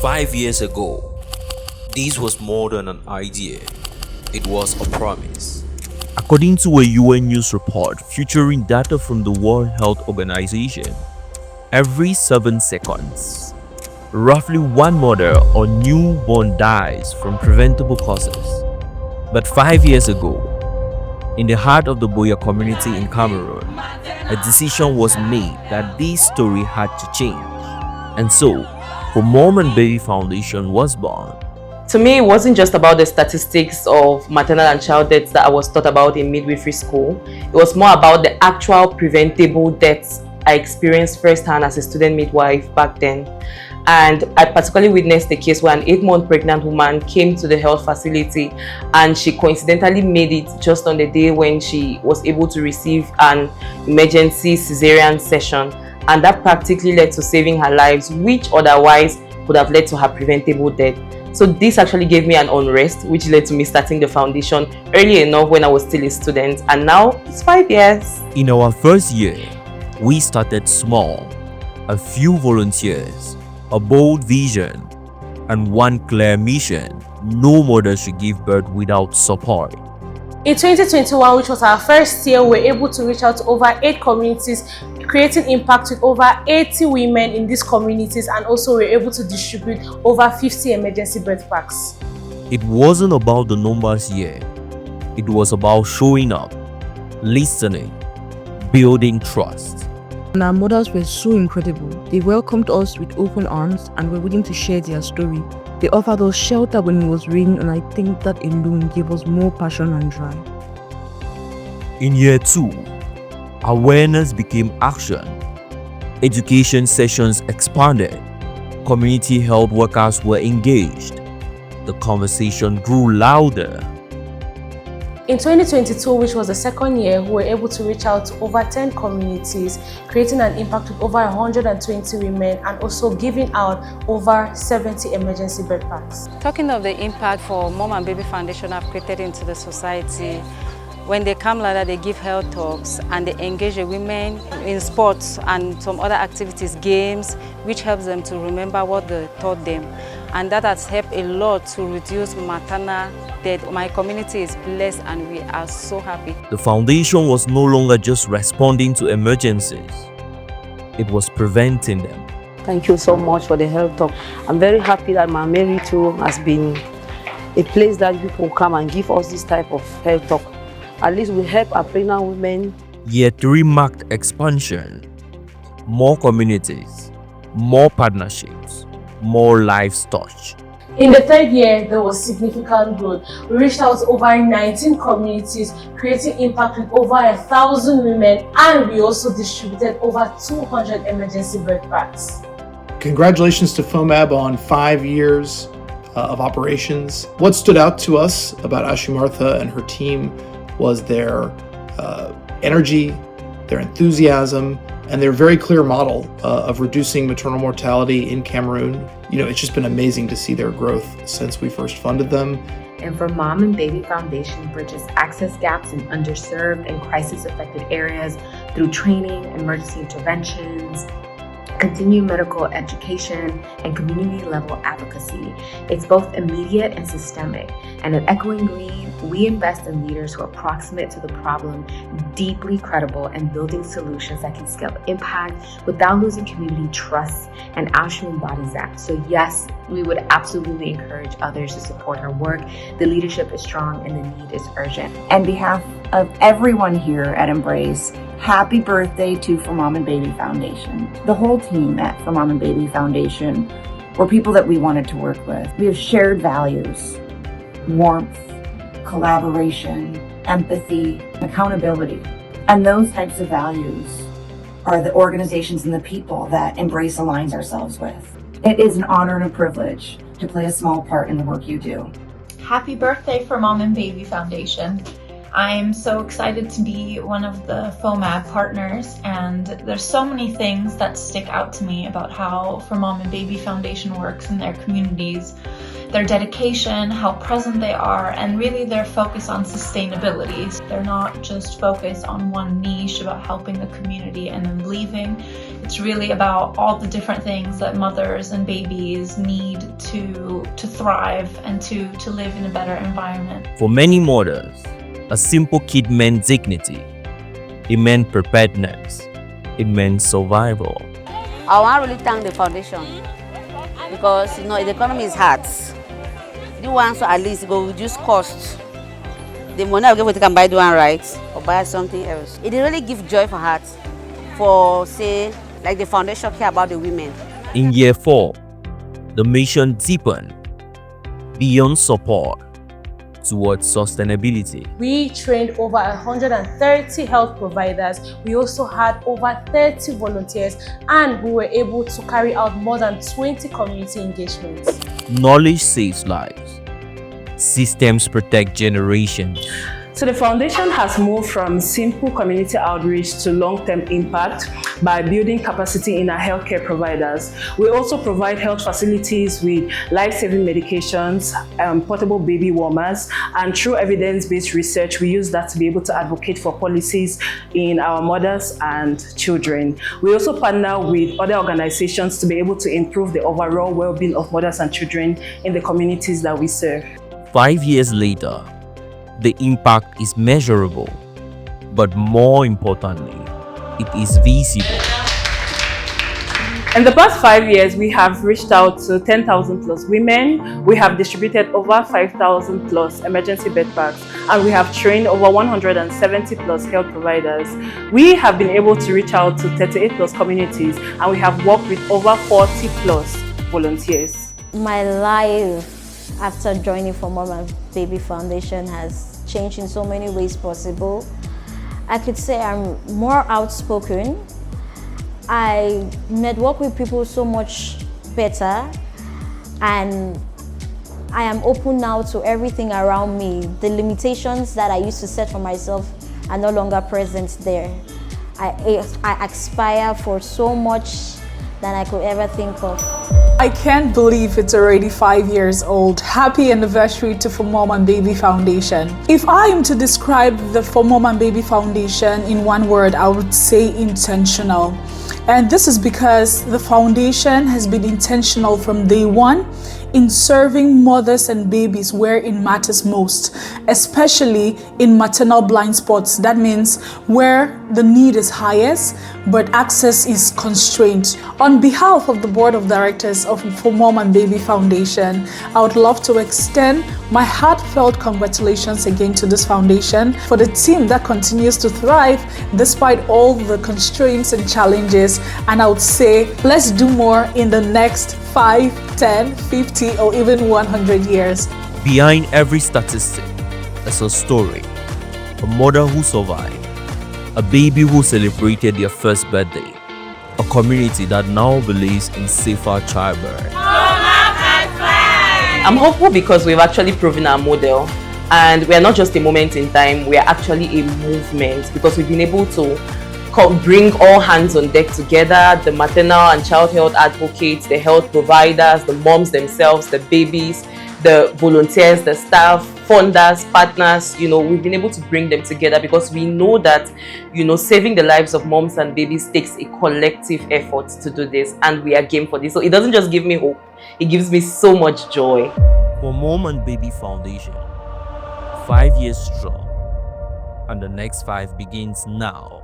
5 years ago, this was more than an idea, it was a promise. According to a UN news report featuring data from the World Health Organization, every 7 seconds, roughly one mother or newborn dies from preventable causes. But 5 years ago, in the heart of the Boya community in Cameroon, a decision was made that this story had to change. And so, For Mom and Baby Foundation was born. To me, it wasn't just about the statistics of maternal and child deaths that I was taught about in midwifery school. It was more about the actual preventable deaths I experienced firsthand as a student midwife back then. And I particularly witnessed a case where an 8-month pregnant woman came to the health facility and she coincidentally made it just on the day when she was able to receive an emergency cesarean session. And that practically led to saving her lives, which otherwise would have led to her preventable death. So this actually gave me an unrest, which led to me starting the foundation early enough when I was still a student, and now it's 5 years. In our first year, we started small. A few volunteers, a bold vision, and one clear mission: no mother should give birth without support. In 2021, which was our first year, we were able to reach out to over 8 communities, creating impact with over 80 women in these communities, and also we were able to distribute over 50 emergency birth packs. It wasn't about the numbers here. It was about showing up, listening, building trust. And our mothers were so incredible. They welcomed us with open arms and were willing to share their story. They offered us shelter when it was raining, and I think that alone gave us more passion and drive. In year 2, awareness became action. Education sessions expanded. Community health workers were engaged. The conversation grew louder. In 2022, which was the second year, we were able to reach out to over 10 communities, creating an impact with over 120 women, and also giving out over 70 emergency birth packs. Talking of the impact for Mom and Baby Foundation have created into the society, when they come like that, they give health talks and they engage the women in sports and some other activities, games, which helps them to remember what they taught them. And that has helped a lot to reduce maternal death. My community is blessed and we are so happy. The foundation was no longer just responding to emergencies. It was preventing them. Thank you so much for the health talk. I'm very happy that Mama Mary too has been a place that people come and give us this type of health talk. At least we help our pregnant women. Year 3 marked expansion. More communities, more partnerships, more lives touched. In the third year, there was significant growth. We reached out to over 19 communities, creating impact with over 1,000 women, and we also distributed over 200 emergency birth packs. Congratulations to FOMAB on 5 years of operations. What stood out to us about Ashu Martha and her team was their energy, their enthusiasm, and their very clear model of reducing maternal mortality in Cameroon. You know, it's just been amazing to see their growth since we first funded them. And for Mom and Baby Foundation bridges access gaps in underserved and crisis-affected areas through training, emergency interventions, continued medical education, and community-level advocacy. It's both immediate and systemic. And at Echoing Green, we invest in leaders who are proximate to the problem, deeply credible, and building solutions that can scale impact without losing community trust, and Ashu embodies that. So yes, we would absolutely encourage others to support her work. The leadership is strong and the need is urgent. On behalf of everyone here at Embrace, happy birthday to For Mom and Baby Foundation. The whole team at For Mom and Baby Foundation were people that we wanted to work with. We have shared values: warmth, collaboration, empathy, accountability. And those types of values are the organizations and the people that Embrace aligns ourselves with. It is an honor and a privilege to play a small part in the work you do. Happy birthday For Mom and Baby Foundation. I'm so excited to be one of the FOMAB partners, and there's so many things that stick out to me about how For Mom and Baby Foundation works in their communities. Their dedication, how present they are, and really their focus on sustainability. They're not just focused on one niche about helping the community and then leaving. It's really about all the different things that mothers and babies need to thrive and to live in a better environment. For many mothers, a simple kid meant dignity. It meant preparedness. It meant survival. I want to really thank the foundation because the economy is hard. You want to at least go reduce costs. The money I give, we can buy the one right or buy something else. It really gives joy for heart. For say, like the foundation care about the women. In year 4, the mission deepened beyond support towards sustainability. We trained over 130 health providers. We also had over 30 volunteers, and we were able to carry out more than 20 community engagements. Knowledge saves lives. Systems protect generations. So the foundation has moved from simple community outreach to long-term impact by building capacity in our healthcare providers. We also provide health facilities with life-saving medications, portable baby warmers, and through evidence-based research, we use that to be able to advocate for policies in our mothers and children. We also partner with other organizations to be able to improve the overall well-being of mothers and children in the communities that we serve. 5 years later, the impact is measurable, but more importantly, it is visible. In the past 5 years, we have reached out to 10,000 plus women. We have distributed over 5,000 plus emergency bed packs, and we have trained over 170 plus health providers. We have been able to reach out to 38 plus communities, and we have worked with over 40 plus volunteers. My life after joining For Mom and Baby Foundation has changed in so many ways possible. I could say I'm more outspoken. I network with people so much better, and I am open now to everything around me. The limitations that I used to set for myself are no longer present there. I aspire for so much than I could ever think of. I can't believe it's already 5 years old. Happy anniversary to For Mom and Baby Foundation. If I am to describe the For Mom and Baby Foundation in one word, I would say intentional. And this is because the foundation has been intentional from day one in serving mothers and babies where it matters most, especially in maternal blind spots. That means where the need is highest, but access is constrained. On behalf of the Board of Directors of For Mom and Baby Foundation, I would love to extend my heartfelt congratulations again to this foundation for the team that continues to thrive despite all the constraints and challenges. And I would say, let's do more in the next 5, 10, 50, or even 100 years. Behind every statistic is a story. A mother who survived, a baby who celebrated their first birthday, a community that now believes in safer childbirth. I'm hopeful because we've actually proven our model, and we are not just a moment in time, we are actually a movement, because we've been able to bring all hands on deck together, the maternal and child health advocates, the health providers, the moms themselves, the babies, the volunteers, the staff, funders, partners. We've been able to bring them together because we know that, saving the lives of moms and babies takes a collective effort to do this, and we are game for this. So it doesn't just give me hope, it gives me so much joy. For Mom and Baby Foundation, 5 years strong, and the next 5 begins now.